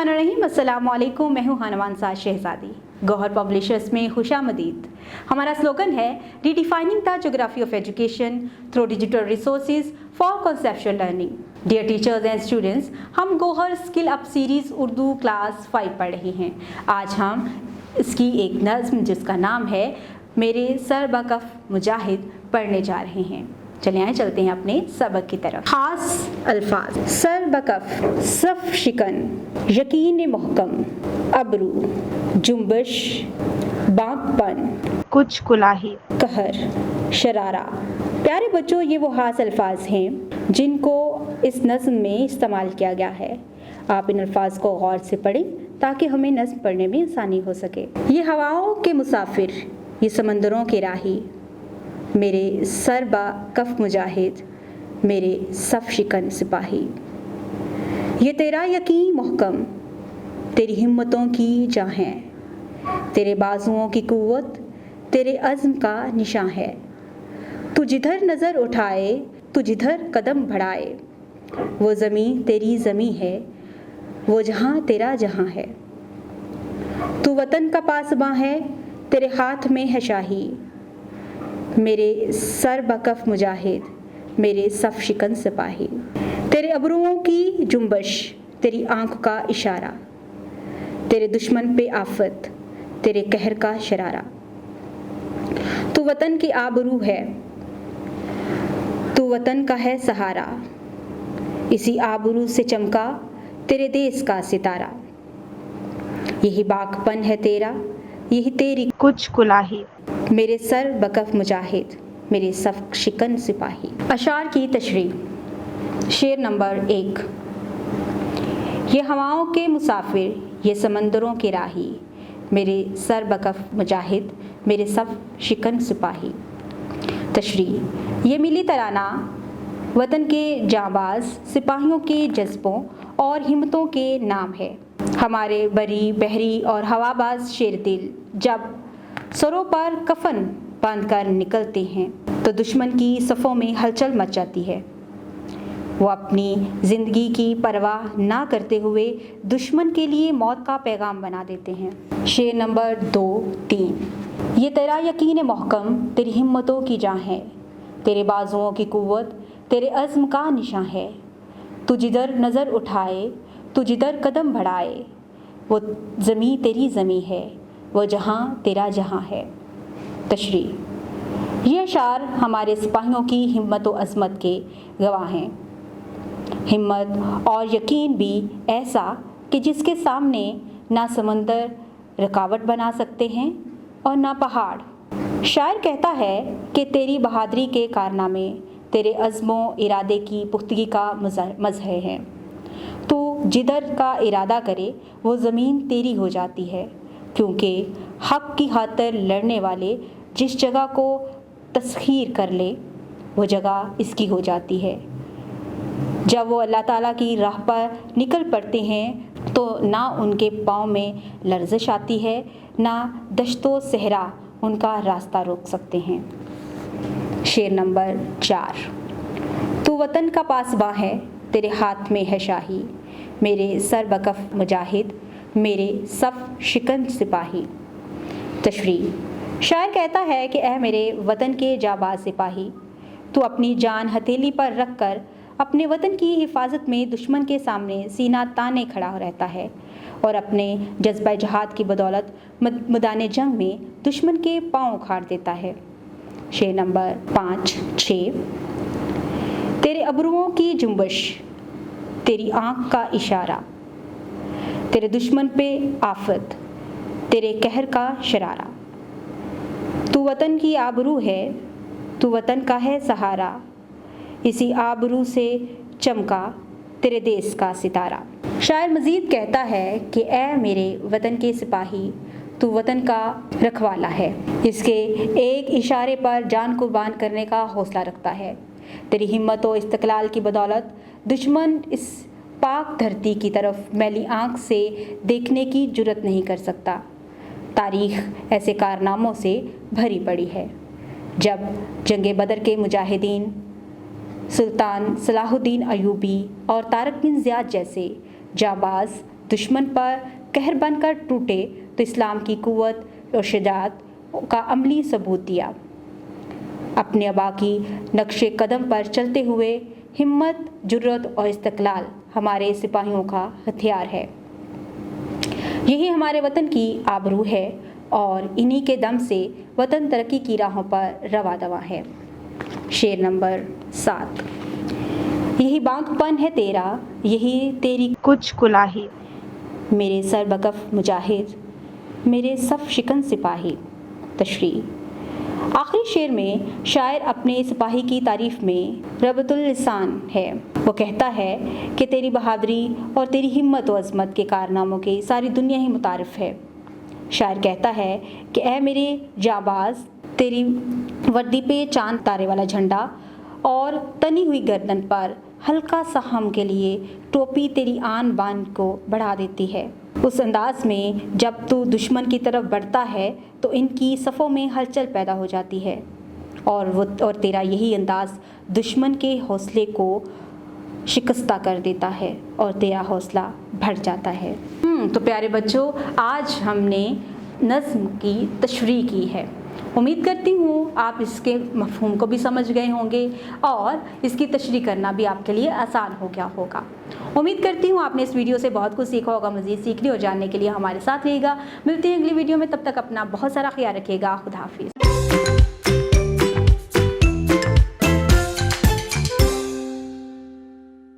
बिस्मिल्लाहिर्रहमानिर्रहीम। अस्सलाम वालेकुम। मैं हूँ हनवान साज शहजादी। गौहर पब्लिशर्स में खुशामदीद। हमारा स्लोगन है redefining the geography of education through digital resources for conceptual learning. Dear teachers and students, हम Gauhar skill up series Urdu class 5 पढ़ रहे हैं। आज हम इसकी एक नज़्म जिसका नाम है मेरे सर बकफ मुजाहिद पढ़ने जा रहे हैं। चलिए आए चलते हैं अपने सबक की तरफ। खास अल्फाज: सर बकफ, सफ शिकन, यकीन मोहकम, अबरू, जुम्बश, बांकपन, कुछ कुलाही, कहर, शरारा। प्यारे बच्चों, ये वो खास अल्फाज हैं जिनको इस नज़्म में इस्तेमाल किया गया है। आप इन अल्फाज को गौर से पढ़ें ताकि हमें नज़्म पढ़ने में आसानी हो सके। ये हवाओं के मुसाफिर, ये समंदरों के राही, मेरे सर बा कफ मुजाहिद, मेरे सफ शिकन सिपाही। ये तेरा यकीन मोहकम, तेरी हिम्मतों की जां है, तेरे बाजुओं की कुव्वत, तेरे अज़्म का निशां है। तू जिधर नज़र उठाए, तू जिधर कदम बढ़ाए, वो ज़मीं तेरी ज़मीं है, वो जहां तेरा जहां है। तू वतन का पासबां है, तेरे हाथ में है शाही, मेरे सर बकफ मुजाहिद, मेरे सफ शिकन सिपाही। तेरे अबरुओं की जुम्बश, तेरी आंख का इशारा, तेरे दुश्मन पे आफत, तेरे कहर का शरारा। तू वतन की आबरू है, तू वतन का है सहारा, इसी आबरू से चमका तेरे देश का सितारा। यही बाकपन है तेरा, यही तेरी कुछ कुलाही, मेरे सर बकफ मुजाहिद, मेरे सफ शिकन सिपाही। अशार की तशरीह। शेर नंबर 1। ये हवाओं के मुसाफिर, ये समंदरों के राही, मेरे सर बकफ मुजाहिद, मेरे सफ शिकन सिपाही। तशरीह। ये मिली तराना वतन के जांबाज सिपाहियों के जज्बों और हिम्मतों के नाम है। हमारे बरी बहरी और हवाबाज शेर दिल जब सरों पर कफन बांधकर निकलते हैं तो दुश्मन की सफ़ों में हलचल मच जाती है। वो अपनी ज़िंदगी की परवाह ना करते हुए दुश्मन के लिए मौत का पैगाम बना देते हैं। शेर नंबर 2, 3। ये तेरा यकीन मोहकम, तेरी हिम्मतों की जां है, तेरे बाजुओं की कुव्वत, तेरे अज़्म का निशां है। तू जिधर नज़र उठाए, तू जिधर कदम बढ़ाए, वो ज़मीं तेरी ज़मीं है, वो जहां तेरा जहां है। तशरीह। ये अशार हमारे सिपाहियों की हिम्मत और अज़मत के गवाह हैं। हिम्मत और यकीन भी ऐसा कि जिसके सामने ना समंदर रुकावट बना सकते हैं और ना पहाड़। शायर कहता है कि तेरी बहादुरी के कारनामे तेरे अज़्मो इरादे की पुख्तगी का मज़हर है। तू जिधर का इरादा करे वो ज़मीन तेरी हो जाती है, क्योंकि हक़ की खातिर लड़ने वाले जिस जगह को तस्खीर कर ले वो जगह इसकी हो जाती है। जब वो अल्लाह ताला की राह पर निकल पड़ते हैं तो ना उनके पाँव में लर्ज़िश आती है, ना दश्तो सहरा उनका रास्ता रोक सकते हैं। शेर नंबर 4। तू वतन का पासबां है, तेरे हाथ में है शाही, मेरे सर बकफ मुजाहिद, मेरे सफ शिकन सिपाही। तशरीह। शायर कहता है कि ऐ मेरे वतन के जाबाज सिपाही, तू अपनी जान हथेली पर रख कर अपने वतन की हिफाजत में दुश्मन के सामने सीना ताने खड़ा रहता है और अपने जज्बा जहाद की बदौलत मैदान जंग में दुश्मन के पांव उखाड़ देता है। शेर नंबर 5, 6। तेरे अबरुओं की जुम्बश, तेरी आंख का इशारा, तेरे दुश्मन पे आफत, तेरे कहर का शरारा। तू वतन की आबरू है, तू वतन का है सहारा, इसी आबरू से चमका तेरे देश का सितारा। शायर मज़ीद कहता है कि ऐ मेरे वतन के सिपाही, तू वतन का रखवाला है, इसके एक इशारे पर जान कुर्बान करने का हौसला रखता है। तेरी हिम्मत और इस्तक़लाल की बदौलत दुश्मन इस पाक धरती की तरफ मैली आँख से देखने की जुर्रत नहीं कर सकता। तारीख़ ऐसे कारनामों से भरी पड़ी है। जब जंग बदर के मुजाहिदीन सुल्तान सलाहुद्दीन अयूबी और तारक बिन ज़ियाद जैसे जाबाज दुश्मन पर कहर बनकर टूटे तो इस्लाम की कुव्वत और शजाअत का अमली सबूत दिया। अपने अबा की नक्शे कदम पर चलते हुए हिम्मत, जुर्रत और इस्तक़लाल हमारे सिपाहियों का हथियार है। यही हमारे वतन की आबरू है और इन्हीं के दम से वतन तरक्की की राहों पर रवा दवा है। शेर नंबर 7। यही बांकपन है तेरा, यही तेरी कुछ कुलाही। मेरे सर बकफ मुजाहिद, मेरे सफ शिकन सिपाही। तशरीह। आखिरी शेर में शायर अपने सिपाही की तारीफ में रबतुल लिसान है। वो कहता है कि तेरी बहादुरी और तेरी हिम्मत और अज़मत के कारनामों की सारी दुनिया ही मुतारिफ है। शायर कहता है कि ऐ मेरे जाबाज, तेरी वर्दी पे चांद तारे वाला झंडा और तनी हुई गर्दन पर हल्का सा हम के लिए टोपी तेरी आन बान को बढ़ा देती है। उस अंदाज में जब तू दुश्मन की तरफ बढ़ता है तो इनकी सफ़ों में हलचल पैदा हो जाती है और तेरा यही अंदाज दुश्मन के हौसले को शिकस्ता कर देता है और तेरा हौसला बढ़ जाता है। तो प्यारे बच्चों, आज हमने नज़्म की तशरीह की है। उम्मीद करती हूँ आप इसके मफ़हूम को भी समझ गए होंगे और इसकी तशरीह करना भी आपके लिए आसान हो गया होगा। उम्मीद करती हूँ आपने इस वीडियो से बहुत कुछ सीखा होगा। मज़ीद सीखने और जानने के लिए हमारे साथ रहिएगा। मिलते हैं अगली वीडियो में, तब तक अपना बहुत सारा ख्याल रखिएगा। खुदा हाफिज़।